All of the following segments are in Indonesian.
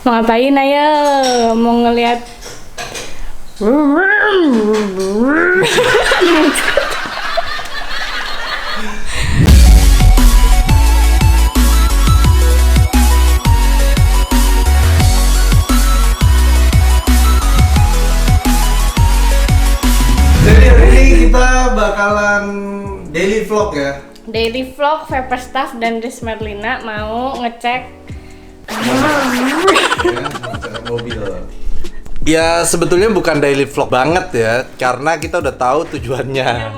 Mau ngapain ayo? Mau ngeliat Jadi hari ini kita bakalan daily vlog ya. daily vlog Vapor Staff dan Ris Merlina mau ngecek Mobil. Ya sebetulnya bukan daily vlog banget ya, karena kita udah tahu tujuannya.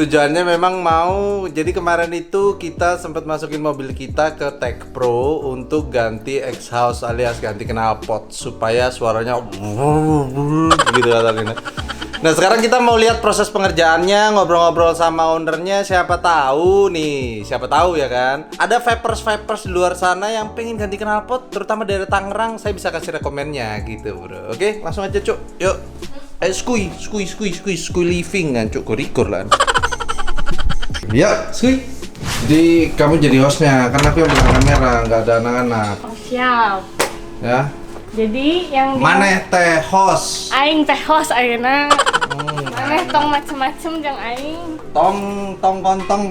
Tujuannya memang mau, jadi kemarin itu kita sempat masukin mobil kita ke Tech Pro untuk ganti exhaust alias ganti knalpot supaya suaranya gitu katanya. Nah sekarang kita mau lihat proses pengerjaannya, ngobrol-ngobrol sama ownernya. Siapa tahu ya kan, ada vapers di luar sana yang pengen ganti knalpot, terutama dari Tangerang. Saya bisa kasih rekomennya gitu bro. Oke langsung aja cuk, yuk. Skui living kan cuk, kurikur lah. Ya skui. Jadi kamu jadi hostnya, karena aku yang pegang kamera, nggak ada anak-anak. Oh siap. Ya. Jadi yang Maneh teh host. aing teh host ayeuna. Maneh tong macem-macem jeung aing. Tong kontong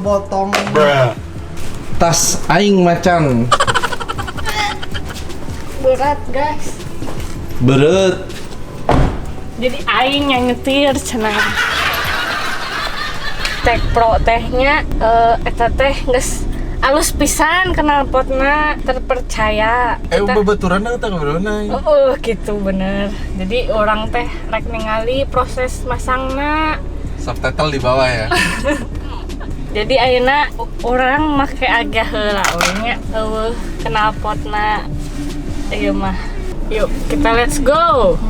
botong. Tas aing macan. Berat guys. Beret. Jadi aing yang nyetir cenah. Tech Pro tehnya eta teh geus alus pisan knalpotna terpercaya. Bebeturan eta ngobrolna. Gitu bener. Jadi orang teh rek ningali proses masangna. Subtitle di bawah ya. Jadi ayeuna orang make agak heula we nya knalpotna. Ayo mah. Yuk, kita let's go.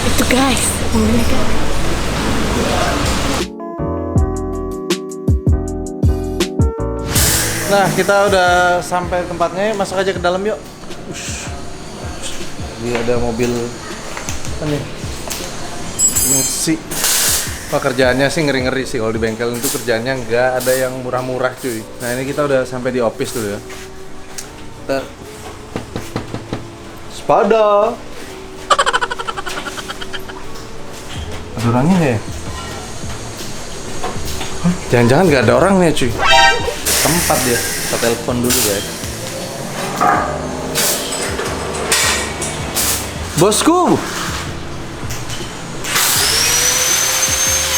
Itu guys, mobilnya kan. Nah, kita udah sampai tempatnya, masuk aja ke dalam yuk. Ini ada mobil apa nih? Mercy. Wah, kerjaannya sih ngeri-ngeri sih kalau di bengkel itu, kerjaannya nggak ada yang murah-murah cuy. Nah, ini kita udah sampai di office dulu ya. Kita Spada. Ada orangnya nggak ya? Hah? Jangan-jangan nggak ada orangnya cuy. Tempat dia, kita telepon dulu guys. Bosku.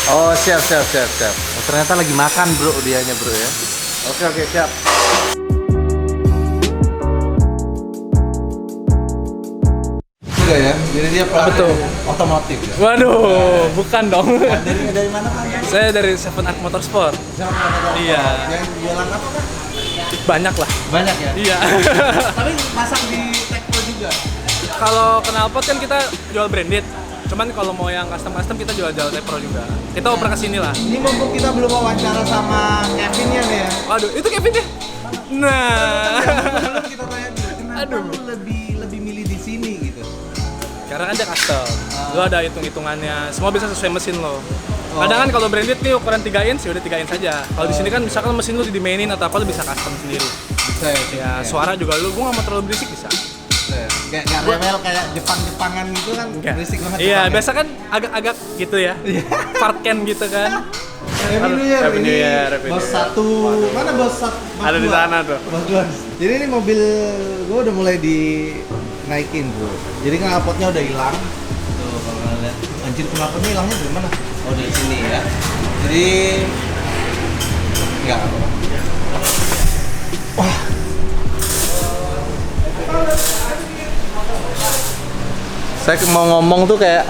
Oh siap. Oh, ternyata lagi makan bro dianya bro ya. Oke siap. Enggak ya, jadi dia Betul. otomotif ya. Waduh, bukan dong. Dari mana Pak? Saya dari Seven Art Motorsport. Iya. Yang jualan apa Pak? Banyak lah. Banyak ya? Iya. Tapi pasang di Tech Pro juga. Kalau knalpot kan kita jual branded. Cuman kalau mau yang custom kita jual Pro juga. Kita oper ke sini lah. Ini mumpung kita belum wawancara sama Kevinnya nih ya. Waduh, itu Kevin ya? Nah. Belum kita tanya dulu, kenapa lu lebih milih di sini gitu? Karena kan dia custom. Lo ada hitung-hitungannya. Semua bisa sesuai mesin lo. Kadang kan kalau branded nih ukuran 3 inch, ya udah 3 inch saja. Kalau di sini kan misalkan mesin lu dimainin atau apa, lu bisa custom sendiri. Bisa Ya, suara juga lu, gua nggak mau terlalu berisik bisa. Kayak nggak rewel kayak Jepang-Jepangan gitu kan, berisik banget. Iya, Jepang, biasa kan agak-agak gitu ya. Part can gitu kan. Happy New Year. Happy New Year, Happy Bos New Year. satu, mana bos satu? Ada di sana tuh. Bos dua. Jadi ini mobil gua udah mulai dinaikin bro. Jadi knalpotnya udah hilang. Tuh kalau kalian lihat, anjir knalpotnya hilangnya dari mana? Oh dari sini ya. Jadi nggak apa-apa. Wah. Saya mau ngomong tuh kayak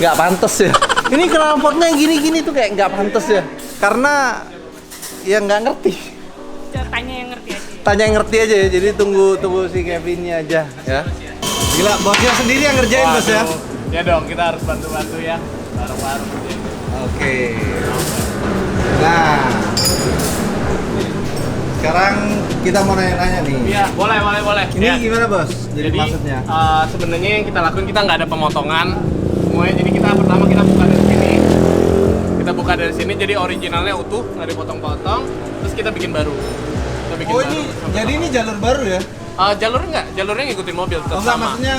nggak pantas ya. Ini knalpotnya gini-gini tuh kayak nggak pantas ya. Karena ya nggak ngerti. Tanya yang ngerti aja. Tanya yang ngerti aja ya. Jadi tunggu si Kevinnya aja ya. Gila, bosnya sendiri yang ngerjain bos ya. Ya dong, kita harus bantu-bantu ya. Bareng-bareng. Oke. Nah. sekarang kita mau nanya-nanya nih. Iya, boleh. Ini Ya. gimana bos? Jadi maksudnya? Sebenarnya yang kita lakuin kita nggak ada pemotongan semuanya. Jadi kita pertama kita buka dari sini. Kita buka dari sini, jadi originalnya utuh, nggak dipotong-potong. Terus kita bikin baru. Kita bikin Oh baru. ini, jadi ini jalur baru ya? Jalurnya ngikutin mobil, tetap Oh enggak, sama. maksudnya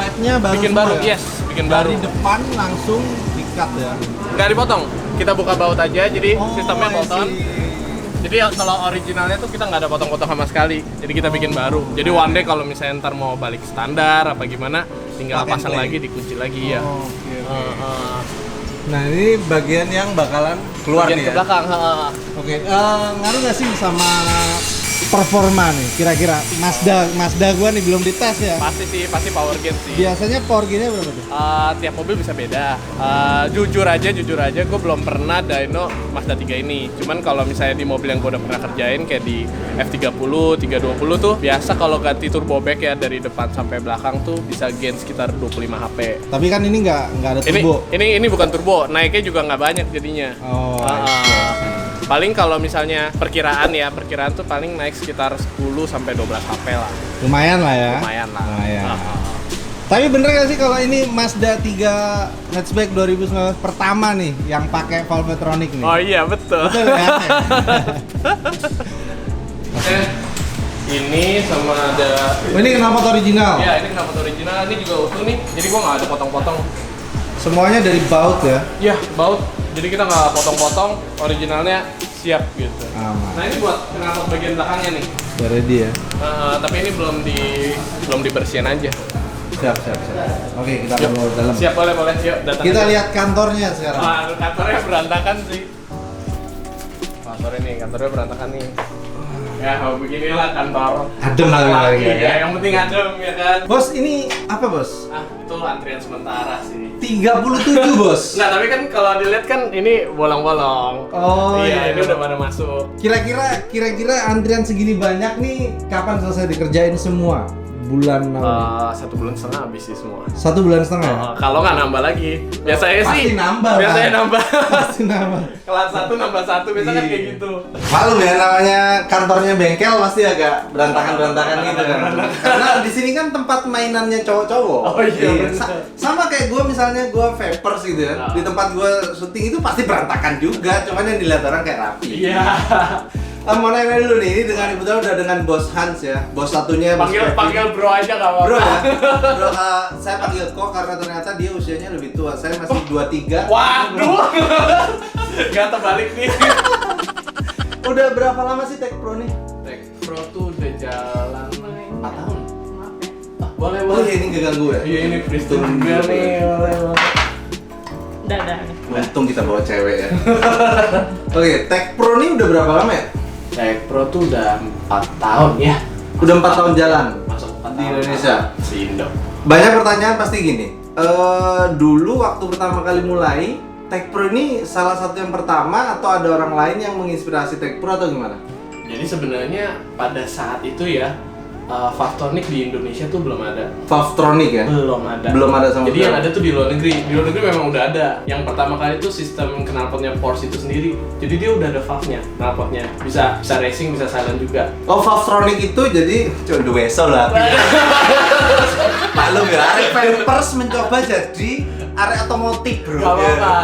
pipe-nya baru Bikin semua baru, ya? yes, bikin baru. Dari depan langsung di-cut ya? Nggak dipotong. Kita buka baut aja, jadi sistemnya I bolt-on. see. Jadi kalau originalnya tuh kita nggak ada potong-potong sama sekali. Jadi kita bikin baru. Jadi one day kalau misalnya ntar mau balik standar apa gimana, tinggal Plug and pasang play. lagi, dikunci lagi ya. Oh, oke. Nah ini bagian yang bakalan keluar Bagian nih ke ya? belakang. Oke, ngaruh nggak sih sama performa nih kira-kira? Mazda gua nih belum dites ya? Pasti power gain sih. Biasanya power gainnya berapa tuh? Tiap mobil bisa beda. Jujur aja, gue belum pernah dyno Mazda 3 ini. Cuman kalau misalnya di mobil yang gue udah pernah kerjain kayak di F30, 320 tuh biasa kalau ganti turbo back ya dari depan sampai belakang tuh bisa gain sekitar 25 HP. Tapi kan ini nggak ada turbo. Ini bukan turbo, naiknya juga nggak banyak jadinya. Oh, Paling kalau misalnya perkiraan tuh paling naik sekitar 10 sampai 12 HP lah. lumayan lah ya. Lumayan lah. Lumayan. Tapi bener gak sih kalau ini Mazda 3 hatchback 2019 pertama nih yang pakai Valvetronic nih? Oh iya betul. Betul ya? Ini sama ada. Oh, ini knalpot original. Ya ini knalpot original, ini juga utuh nih. Jadi gua nggak ada potong-potong. Semuanya dari baut ya. Ya baut. Jadi kita nggak potong-potong, originalnya siap gitu. Aman. Nah ini buat knalpot bagian belakangnya nih. Udah ready ya. Tapi ini belum dibersihin aja. Siap. Oke, kita akan bawa ke dalam. Siap, boleh. Yuk datang. Kita aja. lihat kantornya sekarang. Wah, kantornya berantakan sih. Kantornya berantakan nih. Ya, beginilah kantor. Adem lah Lagi, ya. ya, yang penting adem ya kan. Bos, ini apa bos? Itu antrian sementara sih. 37 bos. Nggak, tapi kan kalau dilihat kan ini bolong-bolong. Oh Iya, ini udah pada masuk. Kira-kira antrian segini banyak nih kapan selesai dikerjain semua? Bulan apa? 1,5 bulan habis sih semua. 1,5 bulan ya? Kalau nggak nambah lagi. Biasanya Pasti sih nambah, Biasanya Pak. nambah. Pasti nama. Kelas 1 nambah 1 biasa kan Iya. kayak gitu. Malum ya namanya kantornya bengkel pasti agak berantakan gitu kan. Karena di sini kan tempat mainannya cowok-cowok. Oh iya, bener. Sama kayak gue misalnya gue vapers gitu ya. Nah. Di tempat gue syuting itu pasti berantakan juga. Cuman yang dilihat orang kayak rapi. Iya. Mau nanya dulu nih, ini dengan kebetulan udah dengan bos Hans ya. Bos satunya Bos Kevin. Panggil bro aja nggak apa-apa. Bro ya. Bro, saya panggil kok karena ternyata dia usianya lebih tua. Saya masih 23. Waduh. Gak terbalik nih. Udah berapa lama sih Tech Pro nih? Tech Pro tuh udah jalan 4 tahun. Boleh. Oh iya, ini gagal gue. Iya ini Priston juga nih. Boleh. Dadah. Untung kita bawa cewek ya. Oke, Tech Pro nih udah berapa lama ya? Tech Pro tuh udah 4 tahun ya. Udah 4 tahun jalan Masuk 4 di Indonesia. Si Indo. Banyak pertanyaan pasti gini. Dulu waktu pertama kali mulai, Tech Pro ini salah satu yang pertama atau ada orang lain yang menginspirasi Tech Pro atau gimana? Jadi sebenarnya pada saat itu ya Valvetronic di Indonesia tuh belum ada. Valvetronic ya? Belum ada. Belum ada sama Jadi sekali. yang ada tuh di luar negeri. Di luar negeri memang udah ada. Yang pertama kali tuh sistem knalpotnya Porsche itu sendiri. Jadi dia udah ada valve-nya, knalpotnya. Bisa racing, bisa silent juga. Oh, Valvetronic itu jadi cuma the vessel lah. Maklum ya, arek Pampers mencoba jadi arek otomotif, bro. Gak apa-apa.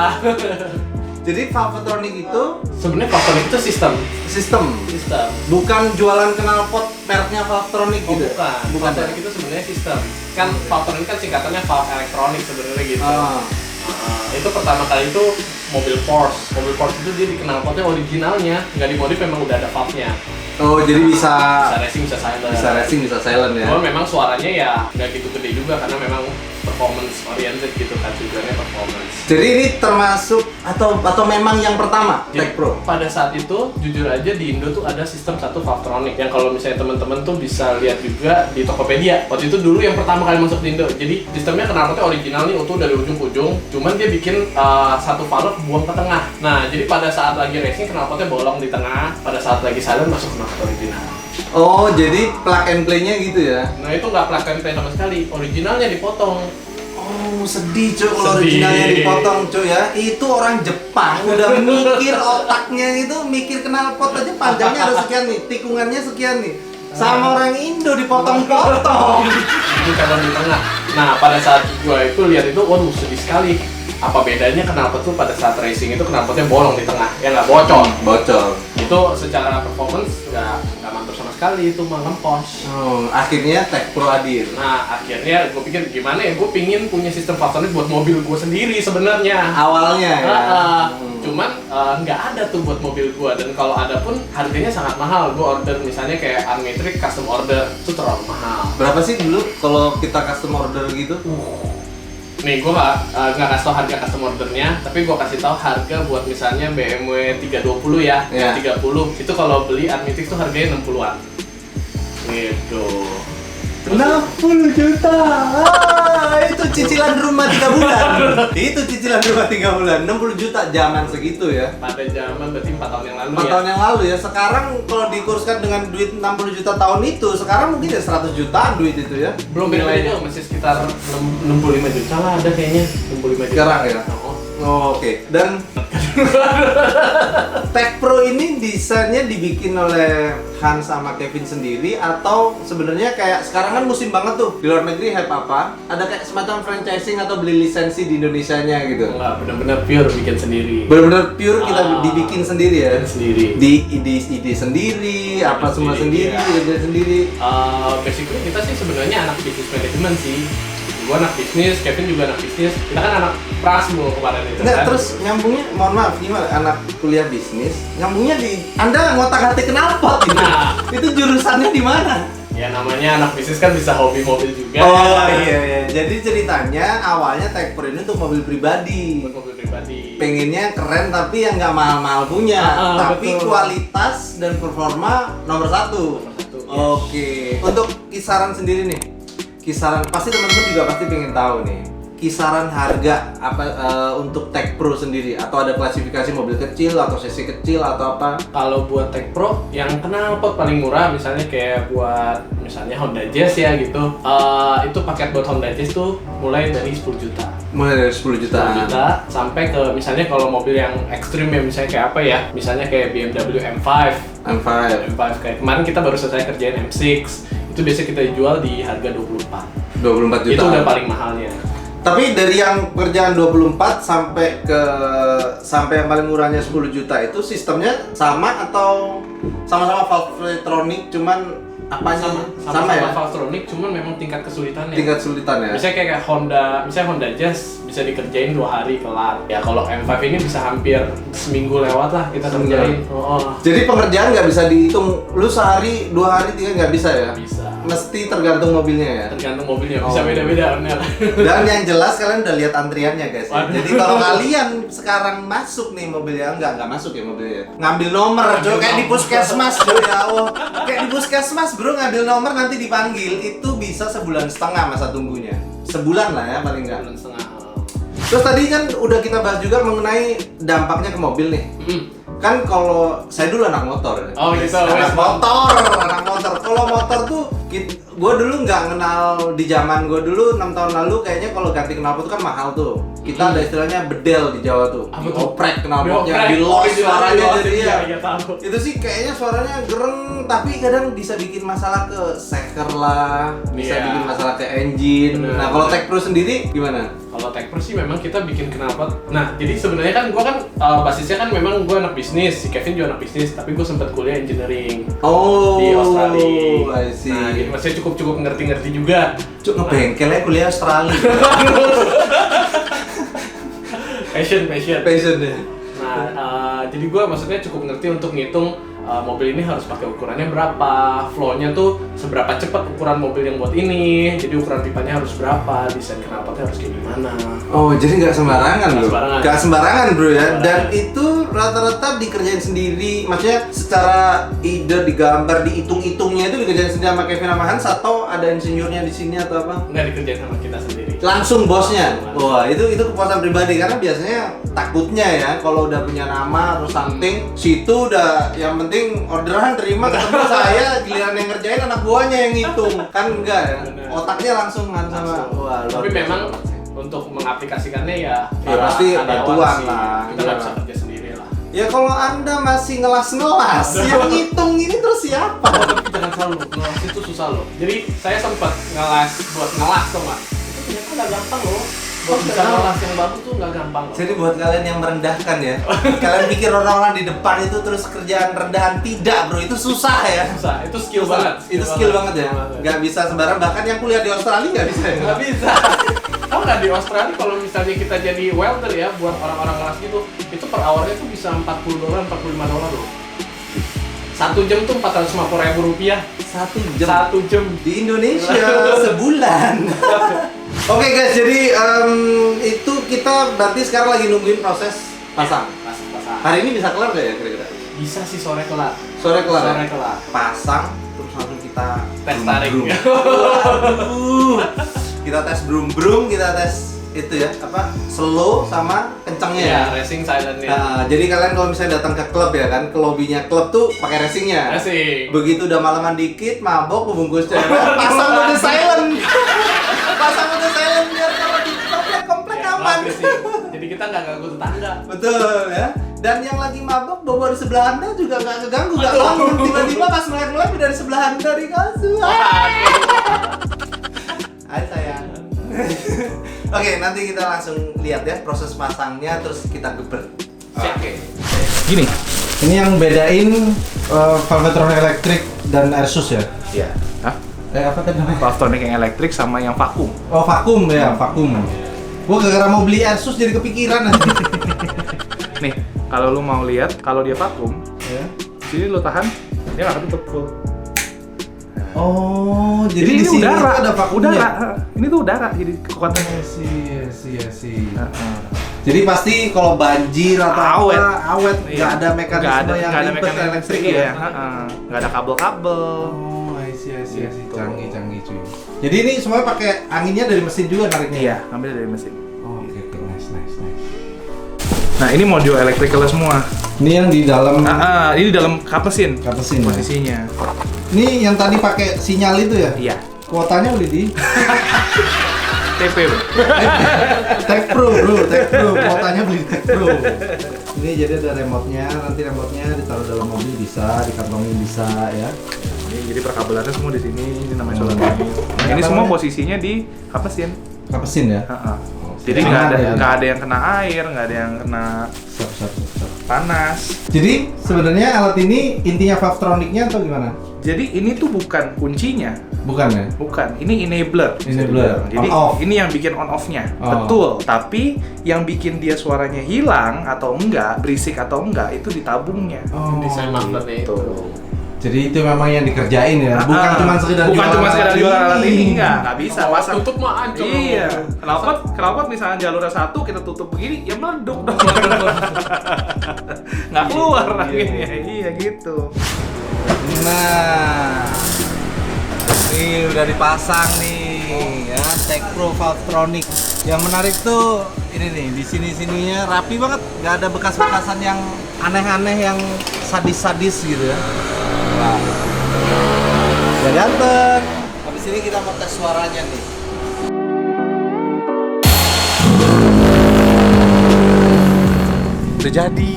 Jadi Valvetronic itu Sebenarnya Valvetronic itu sistem. sistem, bukan jualan knalpot mereknya Valvetronic Oh, gitu. bukan. Valvetronic itu sebenarnya sistem. Kan Valvetronic kan singkatannya valve elektronik sebenarnya gitu. Itu pertama kali itu mobil Porsche. Mobil Porsche itu dia di knalpotnya originalnya, nggak dimodif, memang udah ada valve-nya. Oh, jadi bisa Bisa racing, bisa silent. bisa racing, bisa silent ya. Cuma memang suaranya ya nggak gitu gede juga karena memang performance oriented gitu kan, tujuannya performance. Jadi ini termasuk atau memang yang pertama Tech Pro. Pada saat itu jujur aja di Indo tuh ada sistem satu Valvetronic yang kalau misalnya teman-teman tuh bisa lihat juga di Tokopedia. Waktu itu dulu yang pertama kali masuk di Indo. Jadi sistemnya knalpotnya original nih utuh dari ujung ke ujung. Cuman dia bikin satu valve buang ke tengah. Nah jadi pada saat lagi racing knalpotnya bolong di tengah. Pada saat lagi silent masuk knalpot original. Oh, jadi plug and play-nya gitu ya. Nah itu nggak plug and play sama sekali. Originalnya dipotong. Oh, Oh, sedih cuy kalau Sedih. originalnya dipotong cuy ya. Itu orang Jepang udah mikir otaknya itu mikir knalpot aja panjangnya harus sekian nih, tikungannya sekian nih. Sama orang Indo dipotong-potong. Itu kalau di tengah. Nah, pada saat gua itu lihat itu, waduh sedih sekali. Apa bedanya knalpot tuh pada saat racing itu knalpotnya bolong di tengah, ya nggak bocor. Bocor. Itu secara performance nggak mantul sama sekali, itu malah ngempos. Oh, akhirnya Tech Pro hadir. Nah, akhirnya gue pikir gimana ya, gue pingin punya sistem Valvetronic buat mobil gue sendiri sebenarnya. Awalnya ya. Cuman nggak ada tuh buat mobil gue, dan kalau ada pun harganya sangat mahal. Gue order misalnya kayak Unmetric custom order itu terlalu mahal. Berapa sih dulu kalau kita custom order gitu? Nih gue nggak kasih tau harga custom ordernya, tapi gue kasih tahu harga buat misalnya BMW 320 ya, Iya. 30 itu kalau beli Unmetric tuh harganya 60-an. Gitu. 60 juta. Itu cicilan rumah 3 bulan. Itu cicilan rumah 3 bulan. 60 juta zaman segitu ya. Pada zaman berarti 4 tahun yang lalu 4 ya. tahun yang lalu ya. Sekarang kalau dikurskan dengan duit 60 juta tahun itu, sekarang mungkin ya 100 jutaan duit itu ya. Belum nilainya masih sekitar 65 juta lah ada kayaknya, 65 juta. Sekarang ya? Oh. Oh, oke. Dan Tech Pro ini desainnya dibikin oleh Han sama Kevin sendiri atau sebenarnya kayak sekarang kan musim banget tuh di luar negeri hype apa? Ada kayak semacam franchising atau beli lisensi di Indonesianya gitu. Enggak, benar-benar pure bikin sendiri. Benar-benar pure kita dibikin sendiri ya. Bikin sendiri. Di ide sendiri, apa semua sendiri, Iya. ide sendiri. Basically kita sih sebenarnya anak bisnis manajemen sih. Gua anak bisnis, Kevin juga anak bisnis. Kita kan anak Prasmo kemarin itu Nggak, kan. terus nyambungnya, mohon maaf, gimana anak kuliah bisnis, nyambungnya di Anda ngotak-ngatik knalpot gitu. Nah. Itu jurusannya di mana? Ya namanya anak bisnis kan bisa hobi mobil juga. Oh iya. Jadi ceritanya awalnya Tech Pro ini untuk mobil pribadi. Buat mobil pribadi. Pengennya keren tapi yang nggak mahal-mahal punya, tapi betul. kualitas dan performa nomor satu. Nomor satu, ya. Oke. Untuk kisaran sendiri nih, kisaran pasti teman-teman juga pasti pengen tahu nih. Kisaran harga apa untuk Tech Pro sendiri, atau ada klasifikasi mobil kecil atau sesi kecil atau apa? Kalau buat Tech Pro yang knalpot paling murah misalnya kayak buat misalnya Honda Jazz ya gitu. Itu paket buat Honda Jazz tuh mulai dari 10 juta. Mulai dari 10 juta. 10 juta sampai ke misalnya kalau mobil yang ekstrim ya misalnya kayak apa ya? Misalnya kayak BMW M5. M5. M5 kayak kemarin kita baru selesai kerjain M6. Itu biasa kita jual di harga 24. 24 juta. Itu udah paling mahalnya. Tapi dari yang kerjaan 24 sampai yang paling murahnya 10 juta itu sistemnya sama atau sama-sama Valvetronic cuman apanya? Sama ya? Valvetronic, cuman memang tingkat kesulitannya. Tingkat kesulitan ya. Misalnya kayak Honda Jazz bisa dikerjain 2 hari kelar. Ya kalau M5 ini bisa hampir seminggu lewat lah kita kerjain. Oh. Jadi pengerjaan nggak bisa dihitung, lu sehari, 2 hari, 3 nggak bisa ya? Bisa. Mesti tergantung mobilnya ya? Tergantung mobilnya, bisa Oh. beda-beda benar. Dan yang jelas kalian udah lihat antriannya guys ya? Waduh. Jadi kalau kalian sekarang masuk nih mobilnya, nggak masuk ya mobilnya, ngambil nomor coy, kayak di puskesmas coy ya Allah. Kayak di puskesmas bro, ngambil nomor nanti dipanggil, itu bisa 1,5 bulan masa tunggunya. Sebulan lah ya paling nggak. Bulan setengah. Terus tadi kan udah kita bahas juga mengenai dampaknya ke mobil nih. Kan kalau saya dulu anak motor ya. Oh, gitu. Anak motor. Kalau motor tuh gue dulu nggak kenal di zaman gue dulu 6 tahun lalu kayaknya kalau ganti knalpot tuh kan mahal tuh. Kita ada istilahnya bedel di Jawa tuh. Apa tuh? Dioprek knalpotnya, Dioprek. di los suaranya Di los, jadi ya. iya, tahu. Itu sih kayaknya suaranya gereng, tapi kadang bisa bikin masalah ke seker lah, bisa Iya. bikin masalah ke engine. Bener. Nah kalau Tech Pro sendiri gimana? Kalau Tech Pro sih memang kita bikin knalpot. Nah, jadi sebenarnya kan gua kan basisnya kan memang gua anak bisnis, si Kevin juga anak bisnis, tapi gua sempat kuliah engineering Oh, di Australia. I see. Nah, jadi maksudnya cukup ngerti-ngerti juga. Cuk, ngebengkelnya kuliah Australia. Passion. Passion deh. Nah, jadi gue maksudnya cukup ngerti untuk ngitung mobil ini harus pakai ukurannya berapa, flow-nya tuh seberapa cepat ukuran mobil yang buat ini, jadi ukuran pipanya harus berapa, desain knalpotnya harus kayak gimana. Oh, jadi nggak sembarangan Nggak bro? sembarangan. Nggak sembarangan bro ya? Sembarangan. Dan itu rata-rata dikerjain sendiri, maksudnya secara ide digambar, dihitung-hitungnya itu dikerjain sendiri sama Kevin sama Hans atau ada insinyurnya di sini atau apa? Nggak dikerjain sama kita sendiri. Langsung bosnya? Langsung. Wah, itu kepuasan pribadi karena biasanya takutnya ya kalau udah punya nama atau something, situ udah yang penting orderan terima ketemu saya, giliran yang ngerjain anak buahnya yang ngitung kan enggak ya? Bener. Otaknya langsung kan sama. Langsung. Wah, luar Tapi biasa memang banget sih. untuk mengaplikasikannya ya pasti karyawan bantuan sih. lah. Kita nggak Iya. bisa kerja sendiri lah. Ya kalau Anda masih ngelas-ngelas, yang ngitung ini terus siapa? Tapi jangan selalu ngelas itu susah loh. Jadi saya sempat ngelas buat ngelas tuh nggak? Itu ternyata nggak gampang loh. Buat bisa ngelas yang bagus tuh nggak gampang loh. Jadi buat kalian yang merendahkan ya, kalian pikir orang-orang di depan itu terus kerjaan rendahan, tidak bro, itu susah ya. Susah, itu skill banget. Itu skill banget ya, nggak bisa sembarang. Bahkan yang kuliah di Australia nggak bisa ya. Nggak bisa. Tahu nggak di Australia kalau misalnya kita jadi welder ya buat orang-orang kelas gitu, itu per hournya tuh bisa $40, $45 loh. 1 jam tuh Rp450.000. 1 jam. 1 jam. Di Indonesia sebulan. Oke guys, jadi itu kita berarti sekarang lagi nungguin proses pasang. Pasang. Hari ini bisa kelar nggak ya kira-kira? Bisa sih sore kelar. Sore kelar. Sore kelar. Pasang, terus langsung kita Tes tarik. Waduh. Kita tes brum-brum, kita tes itu ya, apa? Slow sama kencengnya. Iya, racing silent ya. Nah, jadi kalian kalau misalnya datang ke klub ya kan, ke lobbynya klub tuh pakai racingnya. Racing. Begitu udah malaman dikit, mabok, kebungkus cewek, pasang mode silent. Pasang mode silent biar kalau di komplek aman. Racing. Jadi kita nggak ganggu tetangga. Betul ya. Dan yang lagi mabok bawa di sebelah Anda juga nggak keganggu, nggak bangun. Tiba-tiba pas melek-melek dari sebelah Anda di kasur. Hai sayang. Oke, nanti kita langsung lihat ya proses pasangnya, terus kita geber. Oke. Gini. Ini yang bedain Valvetron elektrik dan Airsus ya? Iya. Hah? Apa tadi namanya? Valvetronic yang elektrik sama yang vakum. Oh, vakum ya, vakum. Gua gara-gara mau beli Airsus jadi kepikiran nanti. Nih, kalau lu mau lihat, kalau dia vakum, Ya. sini lu tahan, dia nggak ketutup full. Oh, jadi di ini sini udara, tuh ada vakumnya. udara. Ini tuh udara, jadi kekuatannya. Sih. Jadi pasti kalau banjir atau Awet. apa, awet, Iya. nggak ada mekanisme Nggak ada yang ribet mekanisme elektrik ya. ya. Nggak ada kabel-kabel. Oh, I see. Gitu. Canggih cuy. Jadi ini semuanya pakai anginnya dari mesin juga nariknya? Iya, ngambil dari mesin. Oh, oke, nice. Nah, ini modul electrical semua. Ini yang di dalam Ini dalam kapesin kapesin ya? posisinya. Ini yang tadi pakai sinyal itu ya? Iya. Kuotanya udah di TP, bro. Tech Pro, kuotanya beli Tech Pro. Ini jadi ada remote-nya, nanti remote-nya ditaruh dalam mobil bisa, dikantongin bisa ya. Ini jadi perkabelannya semua di sini. Ini namanya solar panel. Nah, ini semua posisinya di kapesin. Kapesin ya? Jadi nggak ada yang kena air, nggak ada yang kena Siap. panas. Jadi sebenarnya alat ini intinya Valvetronic-nya atau gimana? Jadi ini tuh bukan kuncinya, Bukan ya? bukan. Ini enabler. Enabler. Jadi On off. ini yang bikin on off-nya. Oh. Betul. Tapi yang bikin dia suaranya hilang atau enggak, berisik atau enggak itu di tabungnya. Oh, Desain magnet itu. Jadi itu memang yang dikerjain ya, bukan cuma sekedar jualan alat ini, enggak bisa. Kalau Pasang tutup mah ancur. Iya. Knalpot misalnya jalurnya satu kita tutup begini, ya meleduk dong. Nggak keluar anginnya. Iya gitu. Nah, ini udah dipasang nih ya, Tech Pro Valvetronic. Yang menarik tuh ini nih, di sininya rapi banget, nggak ada bekas-bekasan yang aneh-aneh yang sadis-sadis gitu ya. Nah, udah ganteng. Habis ini kita mau tes suaranya nih. Udah jadi.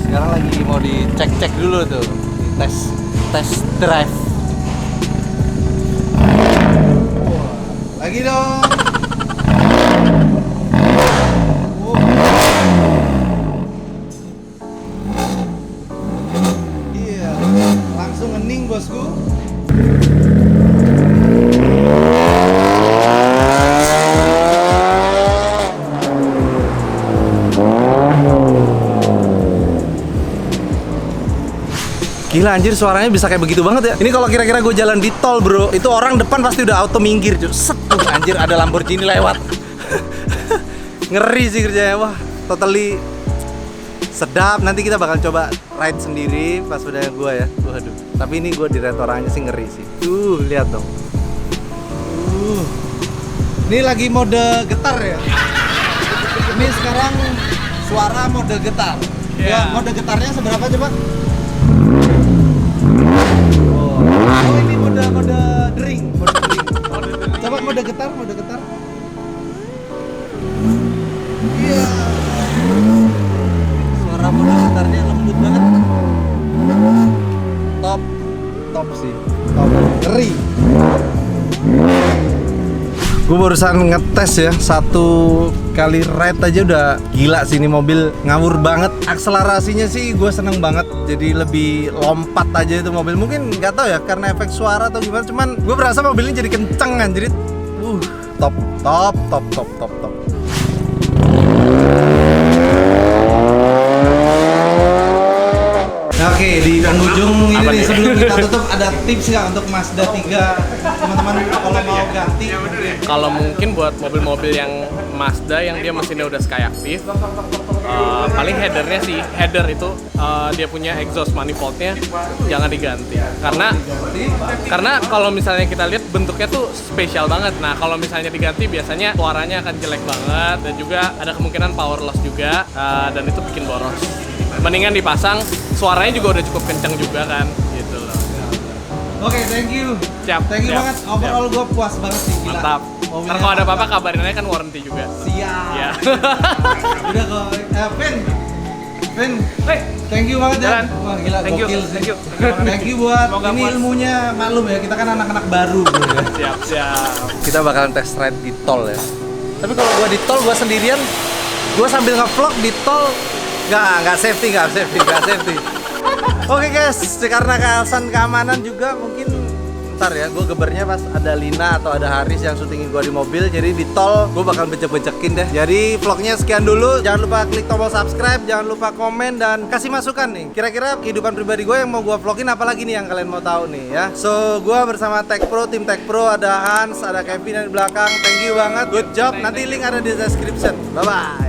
Sekarang lagi mau dicek-cek dulu tuh, di tes drive. Lagi dong. Iya, langsung hening bosku. Gila anjir, suaranya bisa kayak begitu banget ya. Ini kalau kira-kira gue jalan di tol bro, itu orang depan pasti udah auto minggir cuy. Set, anjir ada Lamborghini lewat. Ngeri sih kerjanya, wah totally sedap. Nanti kita bakal coba ride sendiri pas udah gue ya. Waduh, tapi ini gue di retoranya sih ngeri sih. Lihat dong. Ini lagi mode getar ya. Ini sekarang suara mode getar. Ya, mode getarnya seberapa coba? Oh ini mode dering. Coba mode getar. Iya. Suara mobil gitarnya lembut banget. Top sih. Top. Ngeri. Gue barusan ngetes ya, 1 kali ride aja udah gila sih ini mobil, ngawur banget. Akselerasinya sih gue seneng banget, jadi lebih lompat aja itu mobil. Mungkin nggak tahu ya karena efek suara atau gimana, cuman gue berasa mobilnya jadi kenceng kan, jadi top. Oke, di penghujung ini nih, sebelum kita tutup ada tips nggak untuk Mazda 3 teman-teman kalau mau ganti? Kalau mungkin buat mobil-mobil yang Mazda yang dia mesinnya udah Skyactiv, paling headernya sih, header itu dia punya exhaust manifoldnya jangan diganti, karena kalau misalnya kita lihat bentuknya tuh spesial banget. Nah kalau misalnya diganti biasanya suaranya akan jelek banget dan juga ada kemungkinan power loss juga, dan itu bikin boros. Mendingan dipasang, suaranya juga udah cukup kencang juga kan, gitu loh. Oke, thank you. Siap, Thank you siap, banget. Overall gue puas banget sih. Gila. Mantap. Mobilnya Ntar kalau ada mantap. apa-apa kabarin aja kan warranty juga. Siap. Ya. Udah kok. Vin, thank you banget ya. Jalan. Wah gila, Thank you, gokil sih. thank you. Thank you buat Semoga ini puas. ilmunya, maklum ya, kita kan anak-anak baru bro ya. Siap. Kita bakalan test ride di tol ya. Tapi kalau gua di tol, gua sendirian, gua sambil nge-vlog di tol, nggak safety. Oke guys, karena alasan keamanan juga mungkin ntar ya, gue gebernya pas ada Lina atau ada Haris yang syutingin gue di mobil. Jadi di tol gue bakal becek-becekin deh. Jadi vlognya sekian dulu. Jangan lupa klik tombol subscribe, jangan lupa komen dan kasih masukan nih. Kira-kira kehidupan pribadi gue yang mau gue vlogin apalagi nih yang kalian mau tahu nih ya. So gue bersama Tech Pro, tim Tech Pro, ada Hans, ada Kevin di belakang. Thank you banget, good job. Nanti link ada di description. Bye bye.